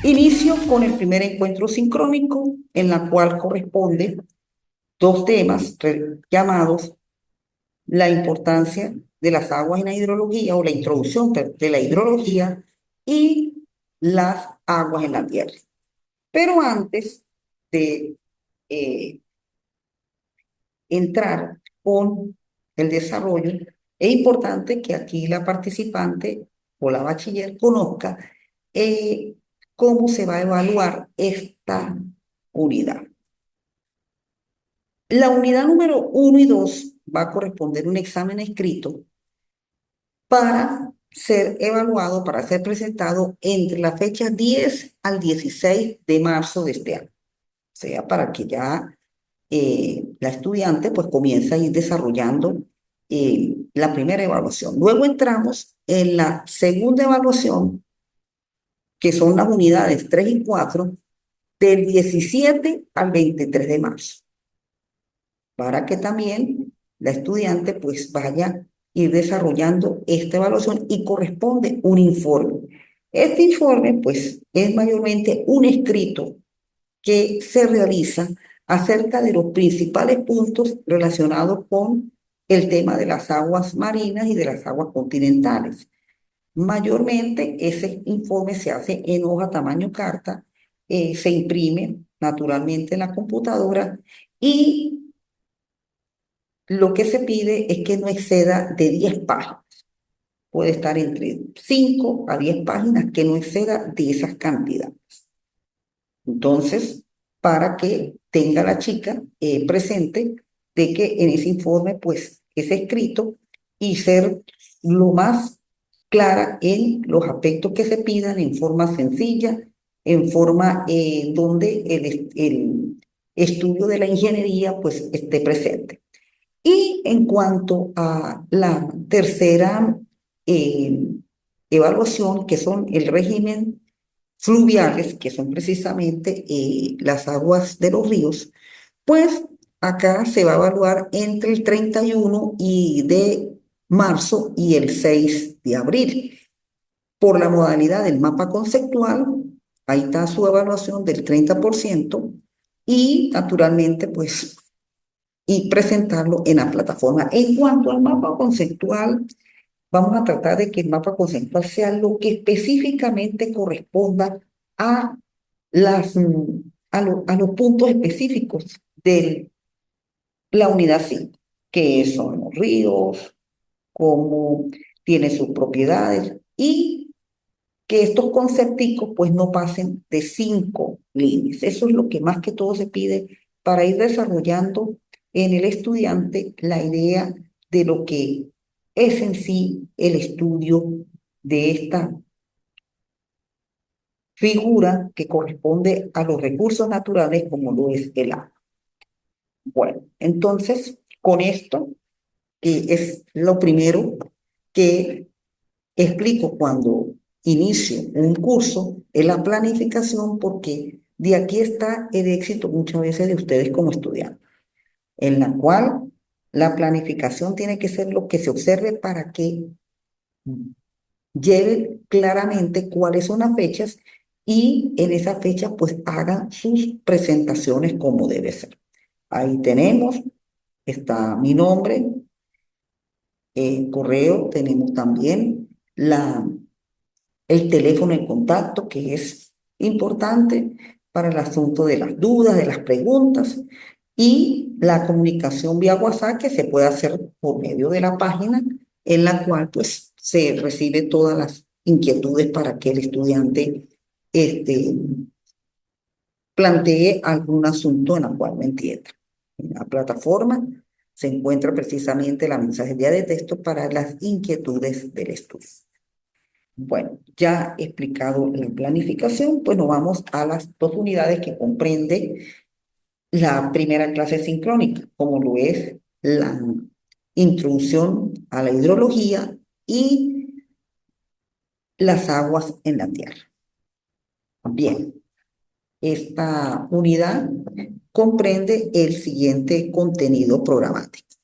Inicio con el primer encuentro sincrónico, en la cual corresponde dos temas llamados la importancia de las aguas en la hidrología o la introducción de la hidrología y las aguas en la tierra. Pero antes de eh, entrar con el desarrollo, es importante que aquí la participante o la bachiller conozca eh, cómo se va a evaluar esta unidad. La unidad número 1 y 2 va a corresponder un examen escrito para ser evaluado, para ser presentado entre la fecha 10 al 16 de marzo de este año. O sea, para que ya la estudiante pues comienza a ir desarrollando la primera evaluación. Luego entramos en la segunda evaluación, que son las unidades 3 y 4, del 17 al 23 de marzo, para que también la estudiante pues vaya a ir desarrollando esta evaluación y corresponde un informe. Este informe pues es mayormente un escrito que se realiza acerca de los principales puntos relacionados con el tema de las aguas marinas y de las aguas continentales. Mayormente ese informe se hace en hoja tamaño carta, se imprime naturalmente en la computadora y lo que se pide es que no exceda de 10 páginas. Puede estar entre 5 a 10 páginas, que no exceda de esas cantidades. Entonces, para que tenga la chica presente de que en ese informe, pues, es escrito y ser lo más clara en los aspectos que se pidan en forma sencilla, en forma donde el estudio de la ingeniería, pues, esté presente. Y en cuanto a la tercera eh, evaluación, que son el régimen fluviales, que son precisamente las aguas de los ríos, pues acá se va a evaluar entre el 31 de marzo y el 6 de abril. Por la modalidad del mapa conceptual, ahí está su evaluación del 30% y naturalmente pues y presentarlo en la plataforma. En cuanto al mapa conceptual, vamos a tratar de que el mapa conceptual sea lo que específicamente corresponda a, a los puntos específicos de la unidad 5, que son los ríos, cómo tiene sus propiedades y que estos concepticos pues no pasen de 5 líneas. Eso es lo que más que todo se pide para ir desarrollando en el estudiante la idea de lo que es en sí el estudio de esta figura que corresponde a los recursos naturales como lo es el agua. Bueno, entonces con esto, que es lo primero que explico cuando inicio un curso, es la planificación, porque de aquí está el éxito muchas veces de ustedes como estudiantes, en la cual la planificación tiene que ser lo que se observe para que lleven claramente cuáles son las fechas y en esa fecha pues hagan sus presentaciones como debe ser. Ahí tenemos, está mi nombre, correo, tenemos también el teléfono de contacto, que es importante para el asunto de las dudas, de las preguntas, y la comunicación vía WhatsApp, que se puede hacer por medio de la página, en la cual pues se recibe todas las inquietudes para que el estudiante este, plantee algún asunto en el cual no entienda. En la plataforma se encuentra precisamente la mensajería de texto para las inquietudes del estudio. Bueno, ya he explicado la planificación, pues nos vamos a las dos unidades que comprende la primera clase sincrónica, como lo es la introducción a la hidrología y las aguas en la tierra. Bien, esta unidad comprende el siguiente contenido programático: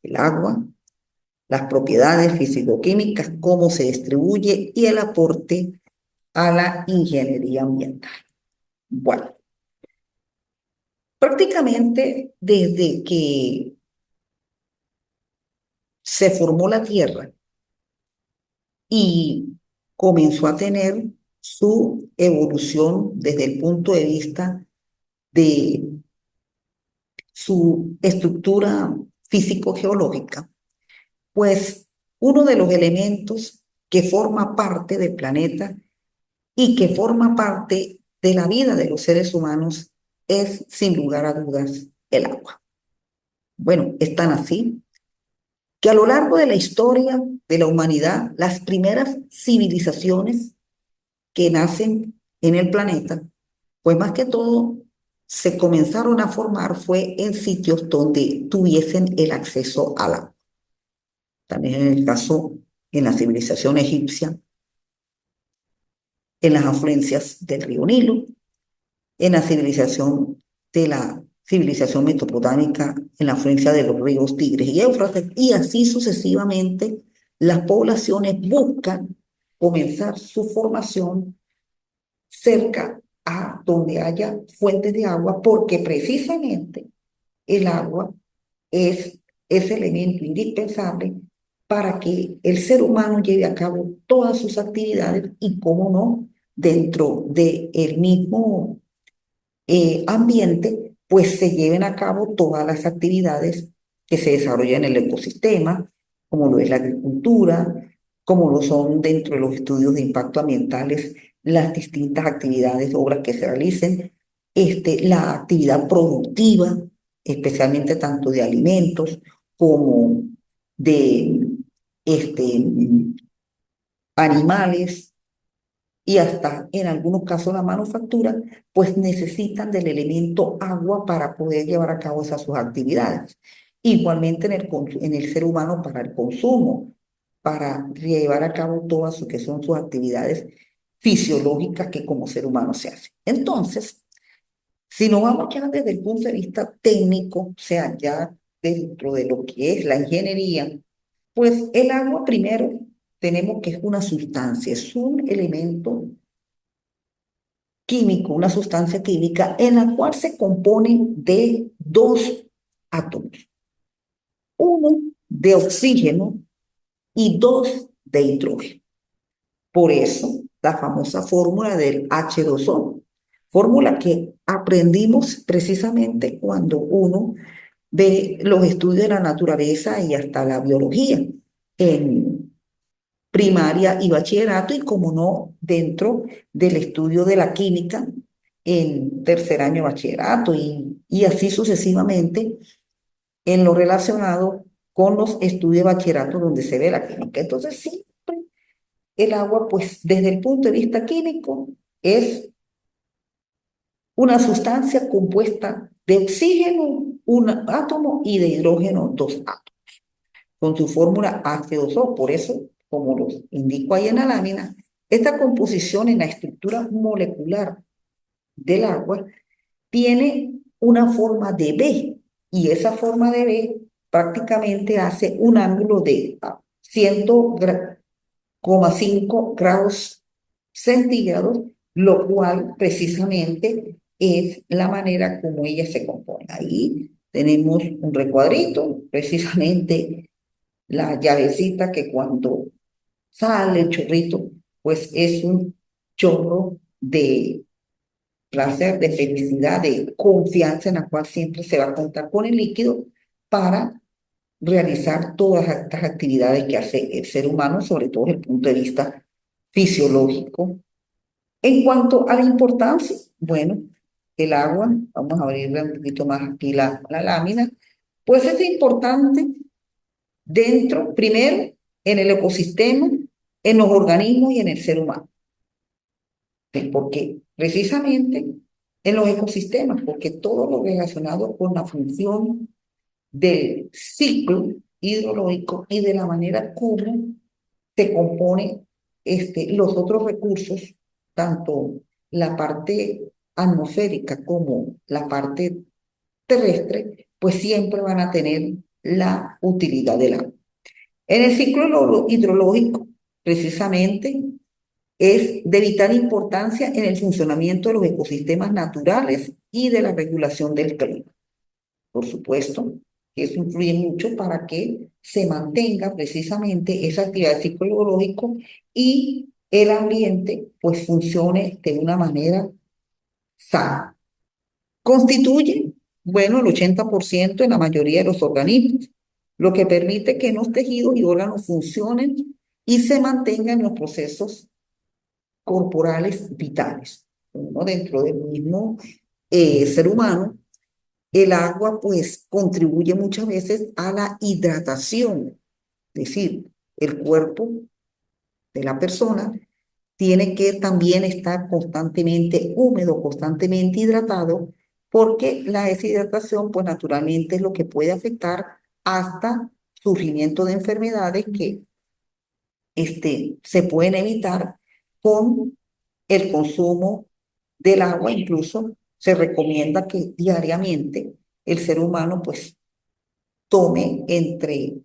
el agua, las propiedades físico-químicas, cómo se distribuye y el aporte a la ingeniería ambiental. Bueno, prácticamente desde que se formó la Tierra y comenzó a tener su evolución desde el punto de vista de su estructura físico-geológica, pues uno de los elementos que forma parte del planeta y que forma parte de la vida de los seres humanos es, sin lugar a dudas, el agua. Bueno, es tan así que a lo largo de la historia de la humanidad, las primeras civilizaciones que nacen en el planeta, pues más que todo se comenzaron a formar fue en sitios donde tuviesen el acceso al agua. También en el caso en la civilización egipcia, en las afluencias del río Nilo, en la civilización de la civilización mesopotámica, en la afluencia de los ríos Tigres y Éufrates, y así sucesivamente las poblaciones buscan comenzar su formación cerca a donde haya fuentes de agua, porque precisamente el agua es ese elemento indispensable para que el ser humano lleve a cabo todas sus actividades y, cómo no, dentro del mismo ambiente, pues se lleven a cabo todas las actividades que se desarrollan en el ecosistema, como lo es la agricultura, como lo son dentro de los estudios de impacto ambientales las distintas actividades, obras que se realicen, la actividad productiva, especialmente tanto de alimentos como de este, animales y hasta en algunos casos la manufactura, pues necesitan del elemento agua para poder llevar a cabo esas sus actividades. Igualmente en el ser humano para el consumo, para llevar a cabo todas que son sus actividades fisiológicas que como ser humano se hace. Entonces, si nos vamos ya desde el punto de vista técnico, o sea, ya dentro de lo que es la ingeniería, pues el agua primero tenemos que es una sustancia, es un elemento químico, una sustancia química en la cual se compone de dos átomos, uno de oxígeno y dos de hidrógeno. Por eso, la famosa fórmula del H2O, fórmula que aprendimos precisamente cuando uno ve los estudios de la naturaleza y hasta la biología en primaria y bachillerato, y como no, dentro del estudio de la química en tercer año de bachillerato y así sucesivamente en lo relacionado con los estudios de bachillerato donde se ve la química. Entonces, sí, el agua, pues desde el punto de vista químico, es una sustancia compuesta de oxígeno, un átomo, y de hidrógeno, dos átomos, con su fórmula H2O. Por eso, como lo indico ahí en la lámina, esta composición en la estructura molecular del agua tiene una forma de B, y esa forma de B prácticamente hace un ángulo de 100,5 grados centígrados, lo cual precisamente es la manera como ella se compone. Ahí tenemos un recuadrito, precisamente la llavecita que cuando sale el chorrito, pues es un chorro de placer, de felicidad, de confianza en la cual siempre se va a contar con el líquido para realizar todas estas actividades que hace el ser humano, sobre todo desde el punto de vista fisiológico. En cuanto a la importancia, bueno, el agua, vamos a abrirle un poquito más aquí la lámina, pues es importante dentro, primero, en el ecosistema, en los organismos y en el ser humano. Porque precisamente en los ecosistemas, porque todo lo relacionado con la función del ciclo hidrológico y de la manera como se compone los otros recursos, tanto la parte atmosférica como la parte terrestre, pues siempre van a tener la utilidad del agua. En el ciclo hidrológico, precisamente, es de vital importancia en el funcionamiento de los ecosistemas naturales y de la regulación del clima. Por supuesto, que eso influye mucho para que se mantenga precisamente esa actividad del ciclo biológico y el ambiente pues funcione de una manera sana. Constituye, bueno, el 80% en la mayoría de los organismos, lo que permite que los tejidos y órganos funcionen y se mantengan los procesos corporales vitales. Uno dentro del mismo ser humano, el agua pues contribuye muchas veces a la hidratación, es decir, el cuerpo de la persona tiene que también estar constantemente húmedo, constantemente hidratado, porque la deshidratación pues naturalmente es lo que puede afectar hasta surgimiento de enfermedades que se pueden evitar con el consumo del agua. Incluso se recomienda que diariamente el ser humano pues tome entre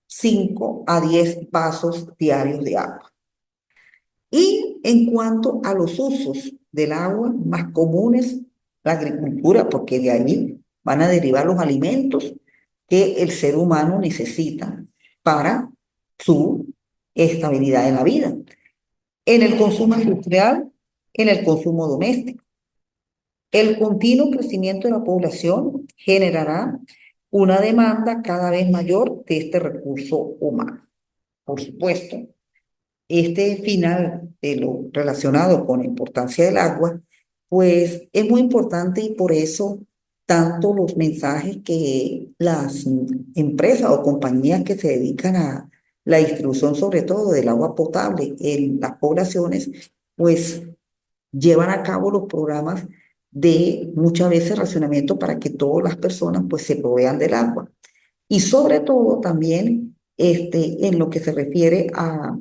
5 a 10 vasos diarios de agua. Y en cuanto a los usos del agua más comunes, la agricultura, porque de ahí van a derivar los alimentos que el ser humano necesita para su estabilidad en la vida. En el consumo industrial, en el consumo doméstico. El continuo crecimiento de la población generará una demanda cada vez mayor de este recurso humano. Por supuesto, este final de lo relacionado con la importancia del agua, pues es muy importante y por eso tanto los mensajes que las empresas o compañías que se dedican a la distribución sobre todo del agua potable en las poblaciones, pues llevan a cabo los programas de muchas veces racionamiento para que todas las personas pues se provean del agua. Y sobre todo también en lo que se refiere a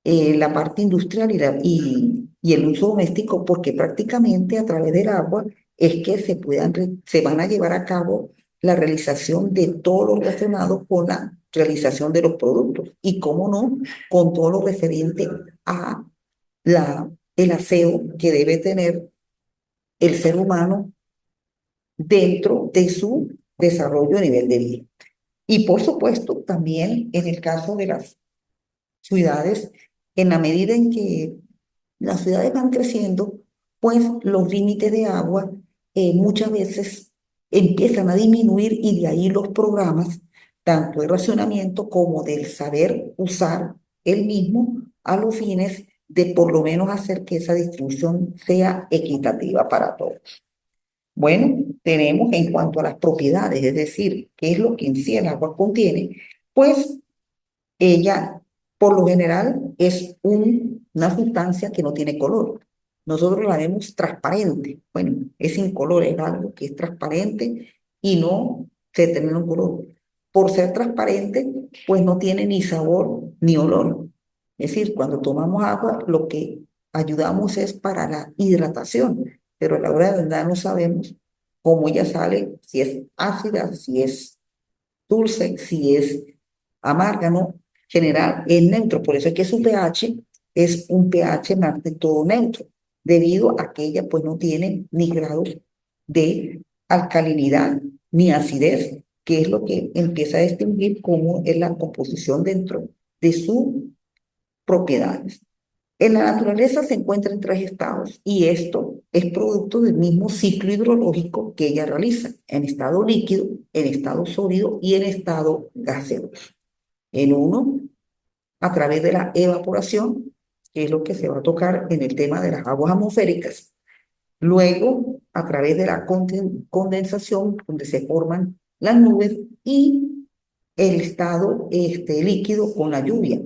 la parte industrial y el uso doméstico, porque prácticamente a través del agua es que se van a llevar a cabo la realización de todo lo relacionado con la realización de los productos y, cómo no, con todo lo referente a el aseo que debe tener el ser humano dentro de su desarrollo a nivel de vida. Y por supuesto, también en el caso de las ciudades, en la medida en que las ciudades van creciendo, pues los límites de agua muchas veces empiezan a disminuir y de ahí los programas, tanto de racionamiento como del saber usar el mismo a los fines de por lo menos hacer que esa distribución sea equitativa para todos. Bueno, tenemos en cuanto a las propiedades, es decir, qué es lo que en sí el agua contiene, pues ella, por lo general, es una sustancia que no tiene color. Nosotros la vemos transparente. Bueno, es incolor, es algo que es transparente y no se tiene un color. Por ser transparente, pues no tiene ni sabor ni olor. Es decir, cuando tomamos agua, lo que ayudamos es para la hidratación, pero a la hora de verdad no sabemos cómo ella sale, si es ácida, si es dulce, si es amarga, ¿no? General es neutro, por eso es que su pH es un pH más de todo neutro, debido a que ella pues no tiene ni grados de alcalinidad ni acidez, que es lo que empieza a distinguir cómo es la composición dentro de sus propiedades. En la naturaleza se encuentra en tres estados y esto es producto del mismo ciclo hidrológico que ella realiza, en estado líquido, en estado sólido y en estado gaseoso. En uno, a través de la evaporación, que es lo que se va a tocar en el tema de las aguas atmosféricas. Luego, a través de la condensación, donde se forman las nubes, y el estado líquido con la lluvia.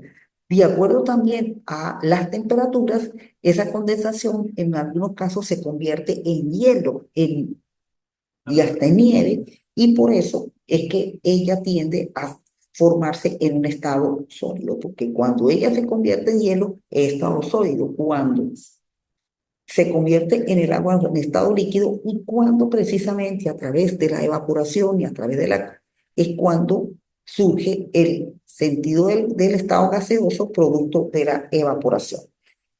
De acuerdo también a las temperaturas, esa condensación en algunos casos se convierte en hielo y hasta en nieve, y por eso es que ella tiende a formarse en un estado sólido, porque cuando ella se convierte en hielo, es estado sólido. Cuando se convierte en el agua en estado líquido y cuando precisamente a través de la evaporación y a través de es cuando surge el sentido del estado gaseoso producto de la evaporación.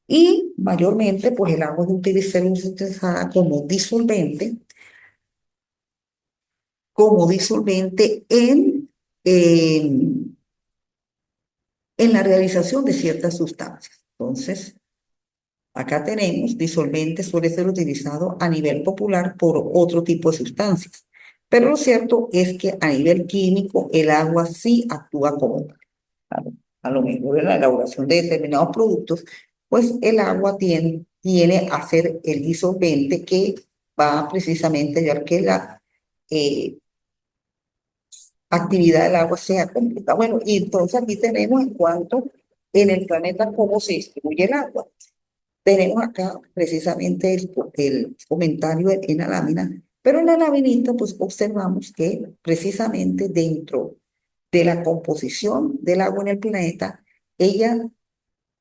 Y mayormente, pues el agua es utilizada como disolvente en, en la realización de ciertas sustancias. Entonces, acá tenemos disolvente suele ser utilizado a nivel popular por otro tipo de sustancias. Pero lo cierto es que a nivel químico el agua sí actúa como tal. A a lo mejor en la elaboración de determinados productos, pues el agua tiene a ser el disolvente que va precisamente a ayudar que la eh, actividad del agua sea completa. Bueno, y entonces aquí tenemos en cuanto en el planeta cómo se distribuye el agua. Tenemos acá precisamente el comentario en la lámina, pero en la laminita pues observamos que precisamente dentro de la composición del agua en el planeta, ella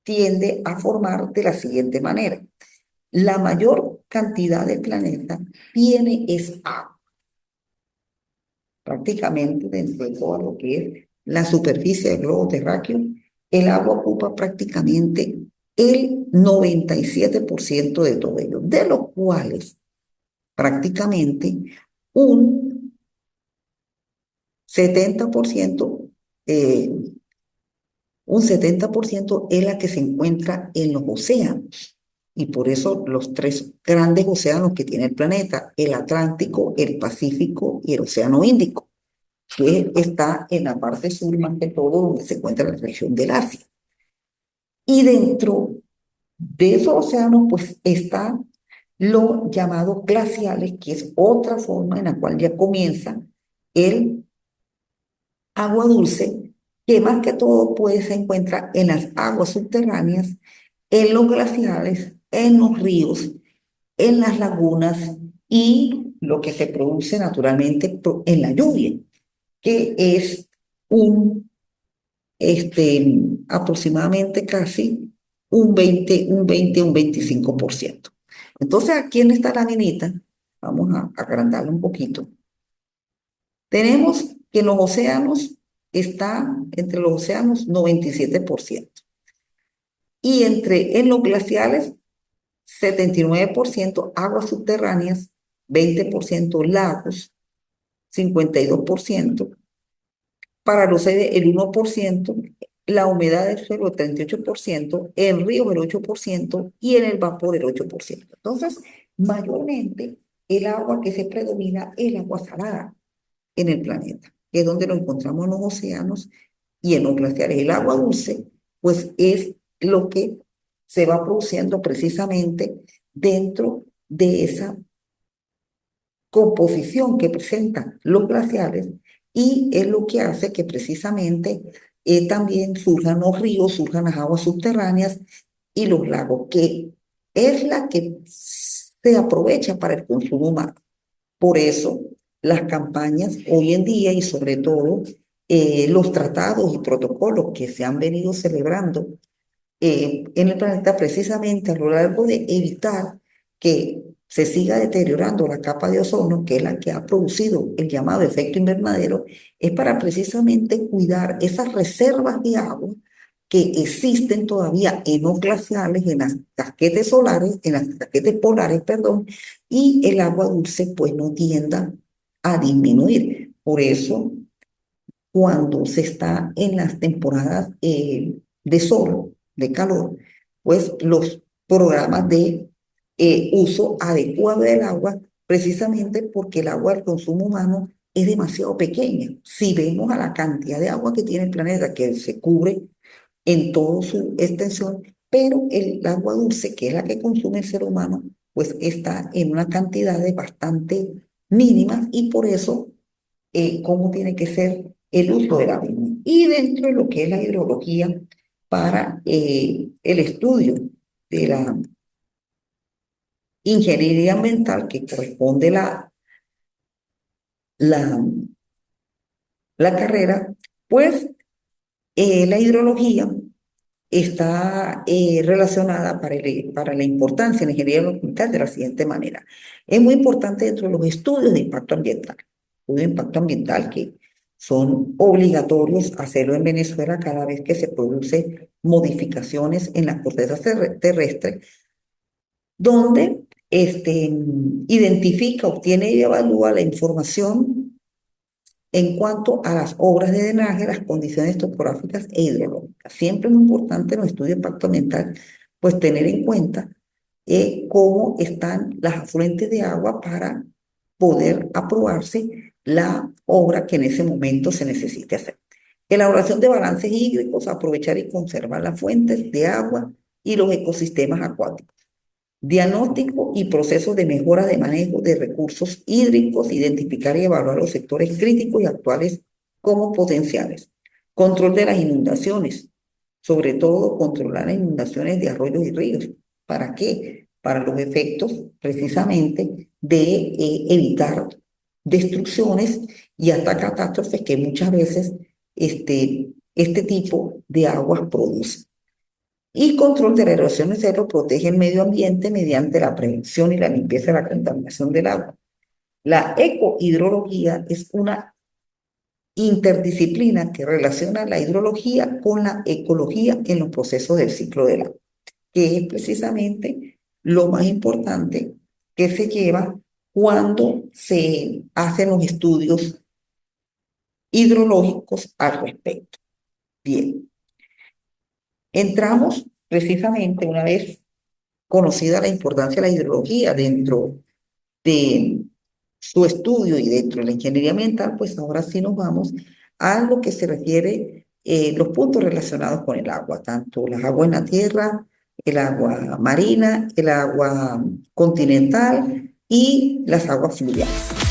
tiende a formar de la siguiente manera. La mayor cantidad del planeta tiene es agua, prácticamente dentro de todo lo que es la superficie del globo terráqueo, el agua ocupa prácticamente el 97% de todo ello, de los cuales prácticamente un 70%, eh, un 70% es la que se encuentra en los océanos. Y por eso los tres grandes océanos que tiene el planeta, el Atlántico, el Pacífico y el Océano Índico, que está en la parte sur más que todo, donde se encuentra la región del Asia. Y dentro de esos océanos, pues está lo llamado glaciales, que es otra forma en la cual ya comienza el agua dulce, que más que todo pues se encuentra en las aguas subterráneas, en los glaciales, en los ríos, en las lagunas y lo que se produce naturalmente en la lluvia, que es un aproximadamente casi un 25%. Entonces, aquí en esta laminita, vamos a agrandarla un poquito, tenemos que en los océanos está entre los océanos 97% y en los glaciales 79% aguas subterráneas, 20% lagos, 52%, para los aires el 1%, la humedad del suelo el 38%, el río el 8% y en el vapor el 8%. Entonces, mayormente el agua que se predomina es el agua salada en el planeta, que es donde lo encontramos en los océanos y en los glaciares. El agua dulce, pues es lo que se va produciendo precisamente dentro de esa composición que presentan los glaciares y es lo que hace que precisamente también surjan los ríos, surjan las aguas subterráneas y los lagos, que es la que se aprovecha para el consumo humano. Por eso, las campañas hoy en día y sobre todo los tratados y protocolos que se han venido celebrando en el planeta precisamente a lo largo de evitar que se siga deteriorando la capa de ozono, que es la que ha producido el llamado efecto invernadero, es para precisamente cuidar esas reservas de agua que existen todavía en los glaciales, en las casquetes solares, en las casquetes polares, perdón, y el agua dulce pues no tienda a disminuir. Por eso, cuando se está en las temporadas de sol, de calor, pues los programas de uso adecuado del agua, precisamente porque el agua del consumo humano es demasiado pequeña. Si vemos a la cantidad de agua que tiene el planeta, que se cubre en toda su extensión, pero el agua dulce, que es la que consume el ser humano, pues está en una cantidad de bastante mínimas y por eso cómo tiene que ser el uso de la misma. Y dentro de lo que es la hidrología para el estudio de la ingeniería ambiental que corresponde la, la carrera, pues la hidrología está relacionada para la importancia en la ingeniería ambiental de la siguiente manera. Es muy importante dentro de los estudios de impacto ambiental. Estudios de impacto ambiental que son obligatorios hacerlo en Venezuela cada vez que se produce modificaciones en la corteza terrestre, donde identifica, obtiene y evalúa la información en cuanto a las obras de drenaje, las condiciones topográficas e hidrológicas. Siempre es muy importante en los estudios de impacto ambiental, pues tener en cuenta cómo están las afluentes de agua para poder aprobarse la obra que en ese momento se necesite hacer. Elaboración de balances hídricos, aprovechar y conservar las fuentes de agua y los ecosistemas acuáticos. Diagnóstico y procesos de mejora de manejo de recursos hídricos, identificar y evaluar los sectores críticos y actuales como potenciales. Control de las inundaciones, sobre todo controlar las inundaciones de arroyos y ríos. ¿Para qué? Para los efectos precisamente de evitar destrucciones y hasta catástrofes que muchas veces este tipo de aguas produce. Y control de la erosión de suelo protege el medio ambiente mediante la prevención y la limpieza de la contaminación del agua. La ecohidrología es una interdisciplina que relaciona la hidrología con la ecología en los procesos del ciclo del agua, que es precisamente lo más importante que se lleva cuando se hacen los estudios hidrológicos al respecto. Bien, entramos precisamente una vez conocida la importancia de la hidrología dentro de su estudio y dentro de la ingeniería ambiental, pues ahora sí nos vamos a lo que se refiere los puntos relacionados con el agua, tanto las aguas en la tierra, el agua marina, el agua continental y las aguas fluviales.